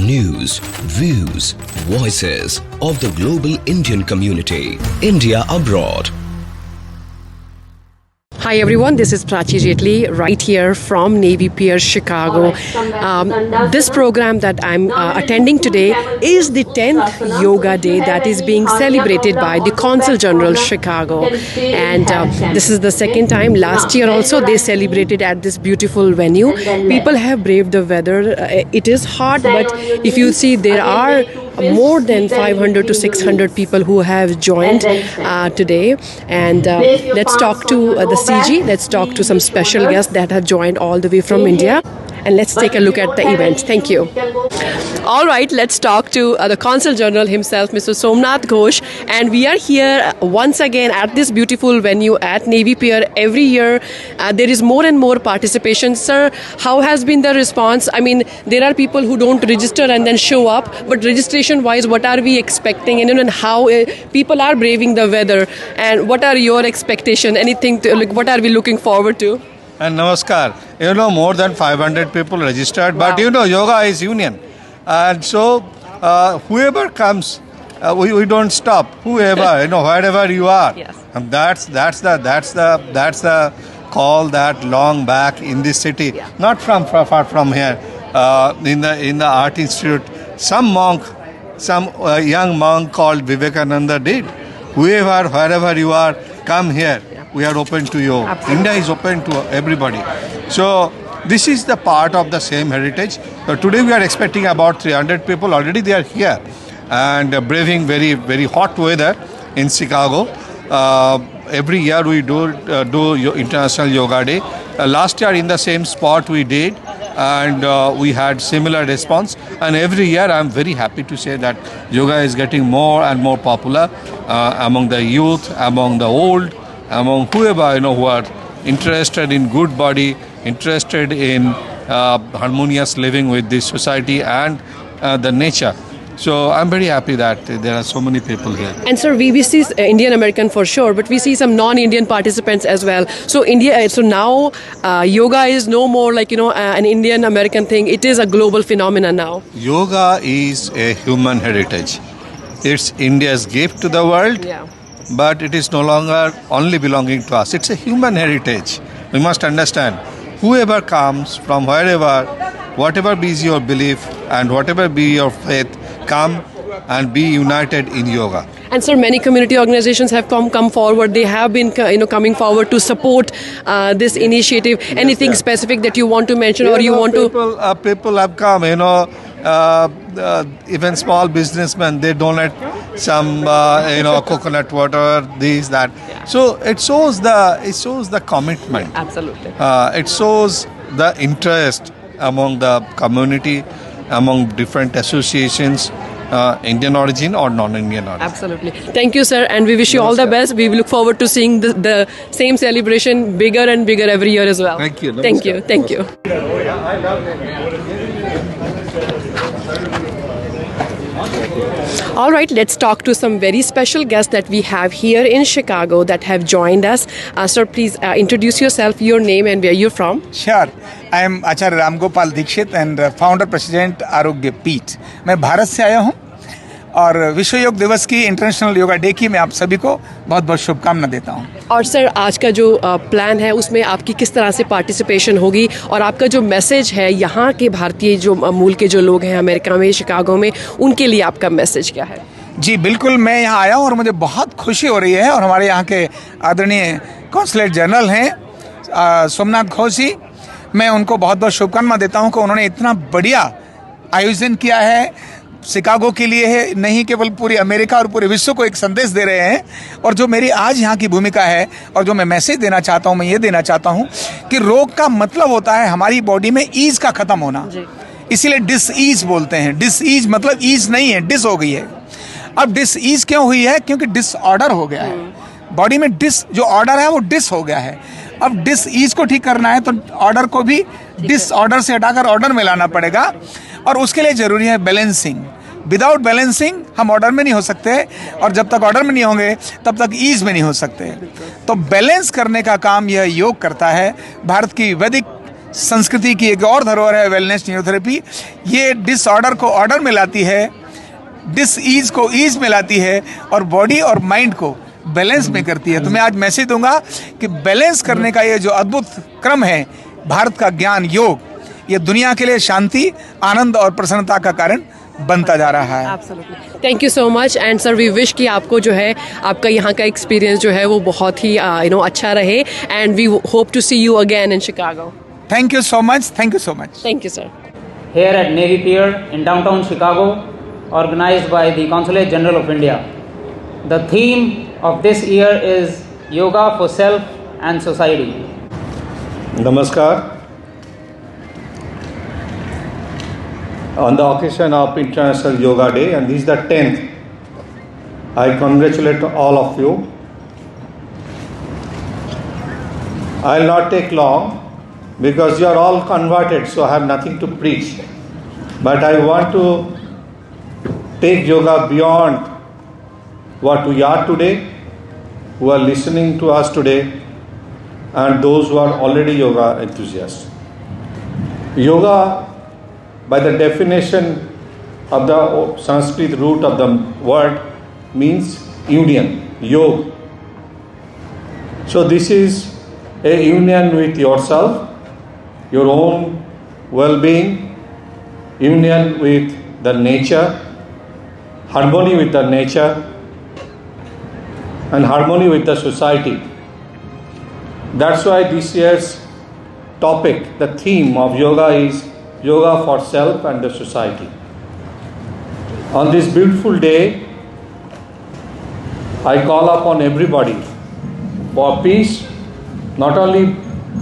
News, views, voices of the global Indian community. India abroad. Hi everyone, this is Prachi Jetli right here from Navy Pier, Chicago. This program that I'm attending today is the 10th Yoga Day that is being celebrated by the Consul General Chicago. And this is the second time. Last year also they celebrated at this beautiful venue. People have braved the weather. It is hot, but if you see there are more than 500 to 600 people who have joined today. And let's talk to the CG. Let's talk to some special guests that have joined all the way from India. And let's take a look at the event. Thank you. All right, let's talk to the Consul General himself, Mr. Somnath Ghosh. And we are here once again at this beautiful venue at Navy Pier. Every year, there is more and more participation. Sir, how has been the response? I mean, there are people who don't register and then show up. But registration-wise, what are we expecting? And how people are braving the weather? And what are your expectations? Anything? What are we looking forward to? And Namaskar. More than 500 people registered, but yoga is union. And so whoever comes, we don't stop. Whoever, wherever you are. Yes. And that's the call that long back in this city, not from far from here. In the Art Institute, some young monk called Vivekananda did. Whoever, wherever you are, come here. We are open to you. Absolutely. India is open to everybody. So this is the part of the same heritage. Today we are expecting about 300 people. Already they are here and braving very, very hot weather in Chicago. Every year we do International Yoga Day. Last year in the same spot we did, and we had similar response. And every year I am very happy to say that yoga is getting more and more popular among the youth, among the old, among whoever who are interested in good body, interested in harmonious living with the society and the nature. So I'm very happy that there are so many people here. And sir, we see Indian American for sure, but we see some non-Indian participants as well. So now yoga is no more like an Indian American thing. It is a global phenomenon now. Yoga is a human heritage. It's India's gift to the world. Yeah. But it is no longer only belonging to us. It's a human heritage. We must understand, whoever comes from wherever, whatever be your belief and whatever be your faith, come and be united in yoga. And sir, many community organizations have come forward. They have been coming forward to support this initiative. Anything specific that you want to mention, or you want to? People have come. Even small businessmen, they donate some coconut water, this, that. Yeah. So it shows the commitment. Absolutely. It shows the interest among the community, among different associations, Indian origin or non-Indian origin. Absolutely. Thank you, sir, and we wish you all the best. We look forward to seeing the same celebration bigger and bigger every year as well. Thank you. Thank you. Thank you. All right, let's talk to some very special guests that we have here in Chicago that have joined us. Sir, please introduce yourself, your name and where you're from. Sure. I am Acharya Ram Gopal Dikshit and founder president आरोग्य पीठ. मैं भारत से आया हूँ और विश्व योग दिवस की इंटरनेशनल योगा डे की मैं आप सभी को बहुत बहुत शुभकामना देता हूँ. और सर, आज का जो प्लान है उसमें आपकी किस तरह से पार्टिसिपेशन होगी, और आपका जो मैसेज है यहाँ के भारतीय जो मूल के जो लोग हैं अमेरिका में, शिकागो में, उनके लिए आपका मैसेज क्या है? जी बिल्कुल, मैं यहाँ आया हूँ और मुझे बहुत खुशी हो रही है. और हमारे यहाँ के आदरणीय कॉन्सुलेट जनरल हैं सोमनाथ घोष जी, मैं उनको बहुत बहुत शुभकामना देता हूँ कि उन्होंने इतना बढ़िया आयोजन किया है. शिकागो के लिए है, नहीं केवल पूरी अमेरिका और पूरे विश्व को एक संदेश दे रहे हैं. और जो मेरी आज यहाँ की भूमिका है और जो मैं मैसेज देना चाहता हूँ, मैं ये देना चाहता हूँ कि रोग का मतलब होता है हमारी बॉडी में ईज का खत्म होना. इसीलिए डिसईज बोलते हैं. डिसईज मतलब ईज नहीं है, डिस हो गई है. अब डिसईज क्यों हुई है? क्योंकि डिसऑर्डर हो गया है बॉडी में. जो ऑर्डर है वो डिस हो गया है. अब डिसईज को ठीक करना है तो ऑर्डर को भी डिसऑर्डर से हटाकर ऑर्डर में लाना पड़ेगा. और उसके लिए जरूरी है बैलेंसिंग. विदाउट बैलेंसिंग हम ऑर्डर में नहीं हो सकते, और जब तक ऑर्डर में नहीं होंगे तब तक ईज में नहीं हो सकते. तो बैलेंस करने का काम यह योग करता है. भारत की वैदिक संस्कृति की एक और धरोहर है वेलनेस न्यूरोथेरेपी। ये डिसऑर्डर को ऑर्डर में लाती है, डिस ईज को ईज में लाती है और बॉडी और माइंड को बैलेंस में करती है। तो मैं आज मैसेज दूंगा कि बैलेंस करने का ये जो अद्भुत क्रम है भारत का ज्ञान योग, ये दुनिया के लिए शांति, आनंद और प्रसन्नता का कारण बनता जा रहा है। Absolutely, thank you so much and sir we wish कि आपको जो है आपका यहाँ का एक्सपीरियंस जो है वो बहुत ही अच्छा रहे and we hope to see you again in Chicago. Thank you so much, thank you so much. Thank you sir. Here at Navy Pier in downtown Chicago, organized by the Consulate General of India. The theme of this year is Yoga for Self and Society. Namaskar. On the occasion of International Yoga Day, and this is the 10th, I congratulate all of you. I'll not take long because you are all converted, so I have nothing to preach. But I want to take yoga beyond what we are today, who are listening to us today, and those who are already yoga enthusiasts. Yoga, by the definition of the Sanskrit root of the word, means union, yog. So this is a union with yourself, your own well-being, union with the nature, harmony with the nature, and harmony with the society. That's why this year's topic, the theme of yoga is Yoga for Self and the Society. On this beautiful day, I call upon everybody for peace, not only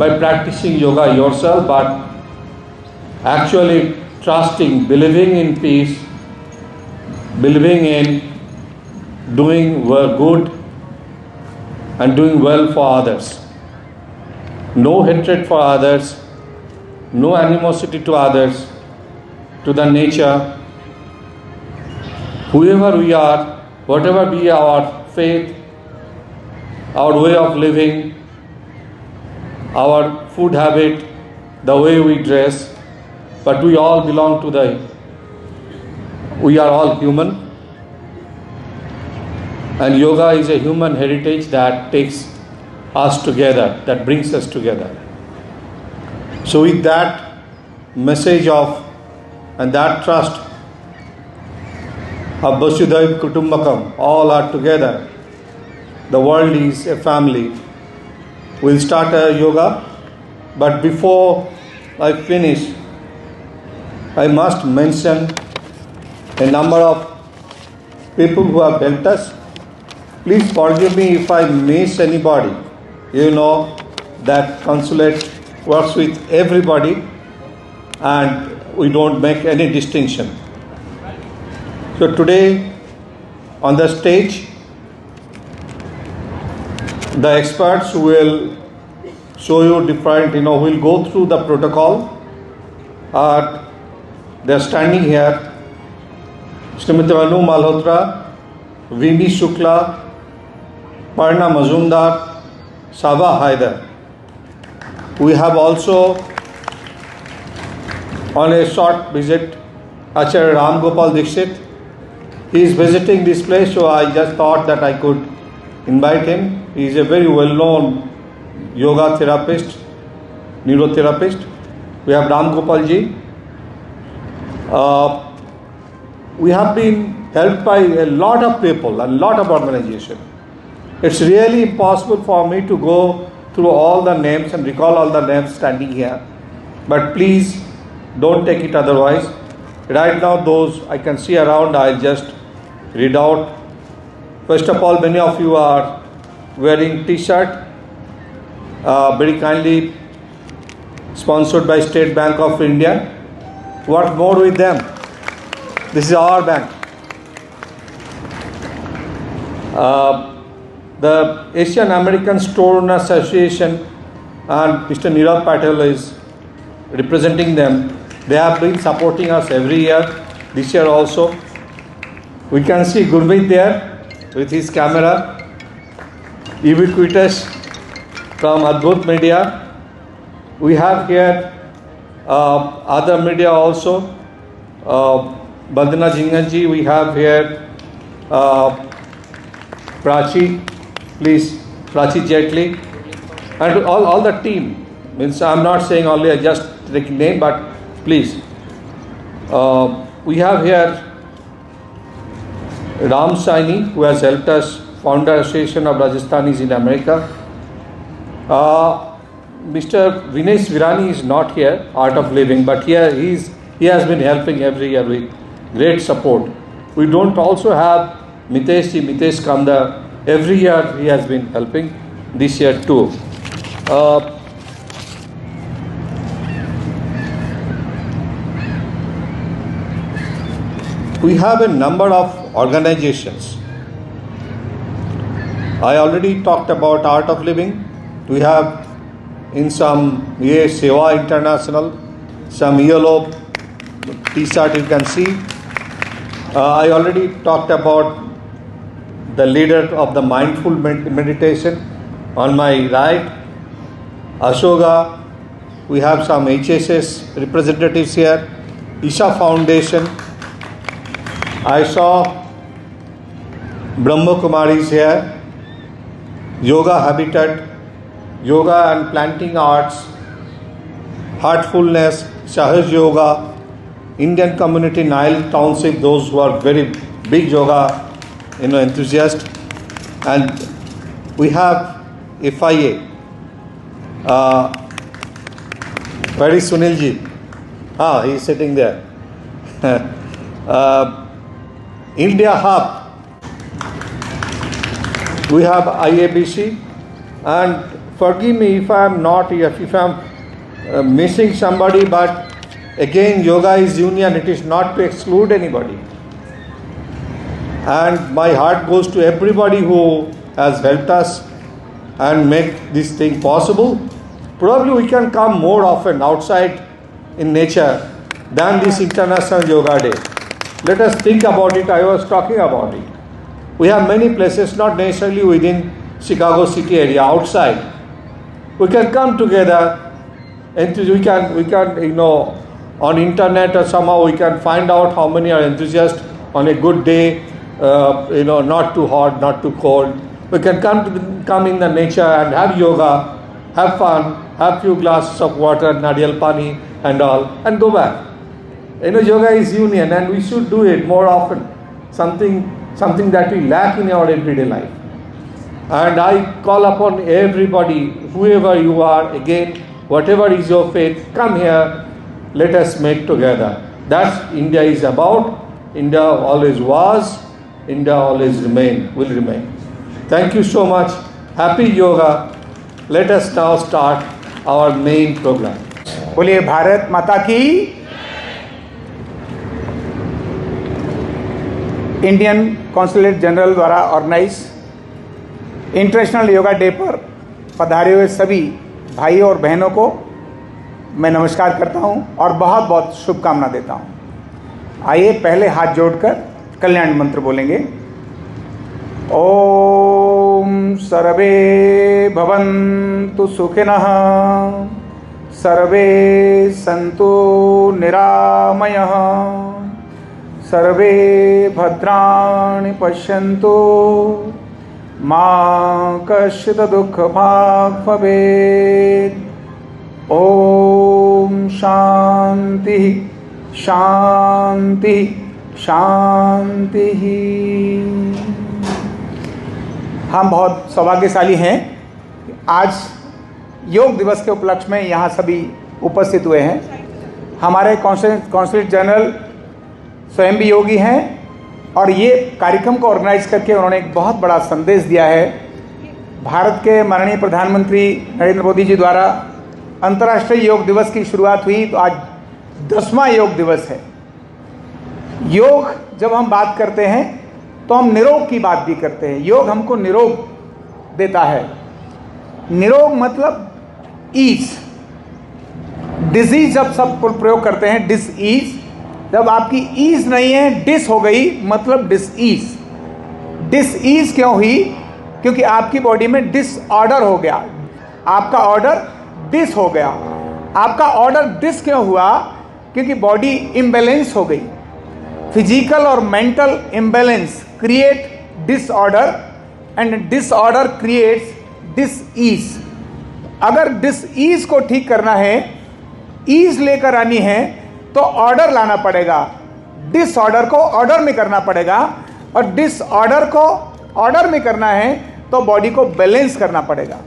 by practicing yoga yourself, but actually trusting, believing in peace, believing in doing good and doing well for others. No hatred for others, no animosity to others, to the nature. Whoever we are, whatever be our faith, our way of living, our food habit, the way we dress, but we all belong to we are all human. And yoga is a human heritage that takes us together, that brings us together. So with that message of and that trust of Vasudhaiva Kutumbakam, all are together, the world is a family. We'll start a yoga, but before I finish, I must mention a number of people who have helped us. Please forgive me if I miss anybody. You know that Consulate works with everybody and we don't make any distinction. So today on the stage, the experts will show you different, we'll go through the protocol. They're standing here. Srimati Anu Malhotra, Vini Shukla, Parna Mazumdar, Saba Haidar. We have also on a short visit Acharya Ram Gopal Dixit. He is visiting this place, so I just thought that I could invite him. He is a very well-known yoga therapist, neurotherapist. We have Ram Gopal ji. We have been helped by a lot of people, a lot of organizations. It's really impossible for me to go through all the names and recall all the names standing here. But please don't take it otherwise. Right now, those I can see around, I'll just read out. First of all, many of you are wearing T-shirt, very kindly sponsored by State Bank of India. What more with them? This is our bank. The Asian American Store Owner Association and Mr. Nirav Patel is representing them. They have been supporting us every year, this year also. We can see Gurmeet there with his camera. Ubiquitous from Adbhut Media. We have here other media also. Bandana Jinganji, we have here Prachi, please, Prachi Jetli, and all the team. Means I'm not saying only, I just take name, but please. We have here Ram Saini, who has helped us, Founder Association of Rajasthanis in America. Mr. Vinesh Virani is not here, Art of Living, but here he has been helping every year with great support. We don't also have Mitesh Kanda. Every year he has been helping, this year too. We have a number of organizations. I already talked about Art of Living. We have in some Seva International, some yellow T-shirt you can see. I already talked about the leader of the mindful meditation on my right, Ashoka. We have some HSS representatives here, Isha Foundation. I saw Brahma Kumaris here, Yoga Habitat, Yoga and Planting Arts, Heartfulness, Sahaj Yoga, Indian Community Nile Township, those who are very big yoga enthusiasts, and we have FIA. Where is Sunilji? He is sitting there. India Hub. We have IABC, and forgive me if I am not, if I am missing somebody, but again, yoga is union, it is not to exclude anybody. And my heart goes to everybody who has helped us and make this thing possible. Probably we can come more often outside in nature than this International Yoga Day. Let us think about it. I was talking about it. We have many places, not necessarily within Chicago city area, outside. We can come together and we can on internet or somehow we can find out how many are enthusiasts on a good day, not too hot, not too cold. We can come in the nature and have yoga, have fun, have few glasses of water, nariyal pani and all, and go back. Yoga is union and we should do it more often. Something that we lack in our everyday life. And I call upon everybody, whoever you are, again, whatever is your faith, come here, let us make together. That's India is about. India always was, India always will remain. Thank you so much. Happy yoga. Let us now start our main program. बोलिए भारत माता की। Indian consulate general द्वारा organise international yoga day पर पधारे हुए सभी भाइयों और बहनों को मैं नमस्कार करता हूं और बहुत बहुत शुभकामना देता हूं। आइए पहले हाथ जोड़कर कल्याण मंत्र बोलेंगे। ओम सर्वे भवन्तु सुखिनः, सर्वे सन्तु निरामयः, सर्वे भद्राणि पश्यन्तु, मा कश्चित् दुःखभाग् भवेत्। ओम शांति शांति शांति। हम बहुत सौभाग्यशाली हैं आज योग दिवस के उपलक्ष्य में यहाँ सभी उपस्थित हुए हैं। हमारे कॉन्सुलेट जनरल स्वयं भी योगी हैं और ये कार्यक्रम को ऑर्गेनाइज करके उन्होंने एक बहुत बड़ा संदेश दिया है। भारत के माननीय प्रधानमंत्री नरेंद्र मोदी जी द्वारा अंतर्राष्ट्रीय योग दिवस की शुरुआत हुई, तो आज 10वां योग दिवस है। योग जब हम बात करते हैं तो हम निरोग की बात भी करते हैं। योग हमको निरोग देता है। निरोग मतलब ईज। डिजीज जब सब प्रयोग करते हैं, डिस ईज, जब आपकी ईज नहीं है, डिस हो गई, मतलब डिस ईज। डिस ईज क्यों हुई? क्योंकि आपकी बॉडी में डिसऑर्डर हो गया, आपका ऑर्डर डिस हो गया। आपका ऑर्डर डिस क्यों हुआ? क्योंकि बॉडी इम्बैलेंस हो गई। फिजिकल और mental imbalance create disorder and disorder creates disease. अगर डिसईज को ठीक करना है, ईज लेकर आनी है, तो ऑर्डर लाना पड़ेगा। डिसऑर्डर को ऑर्डर में करना पड़ेगा, और डिसऑर्डर को ऑर्डर में करना है तो बॉडी को बैलेंस करना पड़ेगा।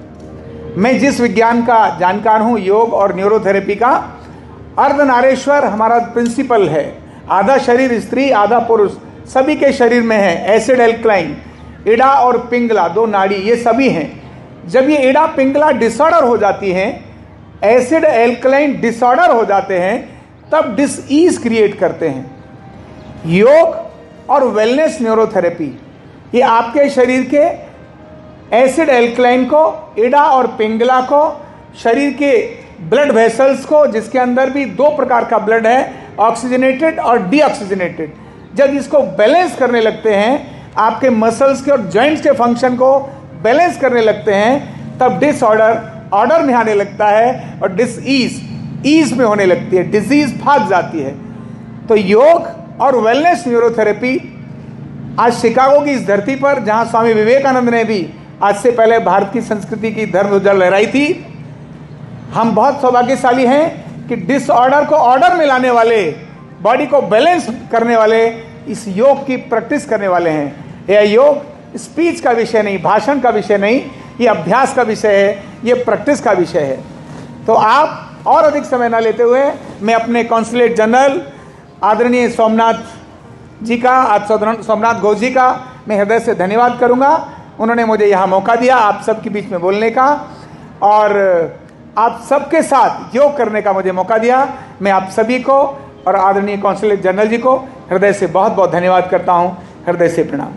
मैं जिस विज्ञान का जानकार हूं, योग और न्यूरोथेरेपी का, अर्धनारेश्वर हमारा प्रिंसिपल है। आधा शरीर स्त्री, आधा पुरुष, सभी के शरीर में है। एसिड एल्कलाइन, इडा और पिंगला, दो नाड़ी, ये सभी हैं। जब ये इडा पिंगला डिसऑर्डर हो जाती हैं, एसिड एल्कलाइन डिसऑर्डर हो जाते हैं, तब डिसईज क्रिएट करते हैं। योग और वेलनेस न्यूरोथेरेपी ये आपके शरीर के एसिड एल्कलाइन को, इडा और पिंगला को, शरीर के ब्लड वेसल्स को, जिसके अंदर भी दो प्रकार का ब्लड है, ऑक्सीजनेटेड और डीऑक्सीजनेटेड, जब इसको बैलेंस करने लगते हैं, आपके मसल्स के और जॉइंट्स के फंक्शन को बैलेंस करने लगते हैं, तब डिसऑर्डर ऑर्डर में आने लगता है और डिसईज ईज में होने लगती है, डिजीज भाग जाती है। तो योग और वेलनेस न्यूरोथेरेपी आज शिकागो की इस धरती पर, जहां स्वामी विवेकानंद ने भी आज से पहले भारत की संस्कृति की धर्म ध्वजा लहराई थी, हम बहुत सौभाग्यशाली हैं कि डिसऑर्डर को ऑर्डर में लाने वाले, बॉडी को बैलेंस करने वाले इस योग की प्रैक्टिस करने वाले हैं। यह योग स्पीच का विषय नहीं, भाषण का विषय नहीं, ये अभ्यास का विषय है, ये प्रैक्टिस का विषय है। तो आप और अधिक समय न लेते हुए मैं अपने कॉन्सुलेट जनरल आदरणीय सोमनाथ जी का, आज सोमनाथ घोष जी का मैं हृदय से धन्यवाद करूंगा। उन्होंने मुझे यहाँ मौका दिया आप सबके बीच में बोलने का, और आप सबके साथ योग करने का मुझे मौका दिया। मैं आप सभी को और आदरणीय कॉन्सुलेट जनरल जी को हृदय से बहुत बहुत धन्यवाद करता हूँ। हृदय से प्रणाम।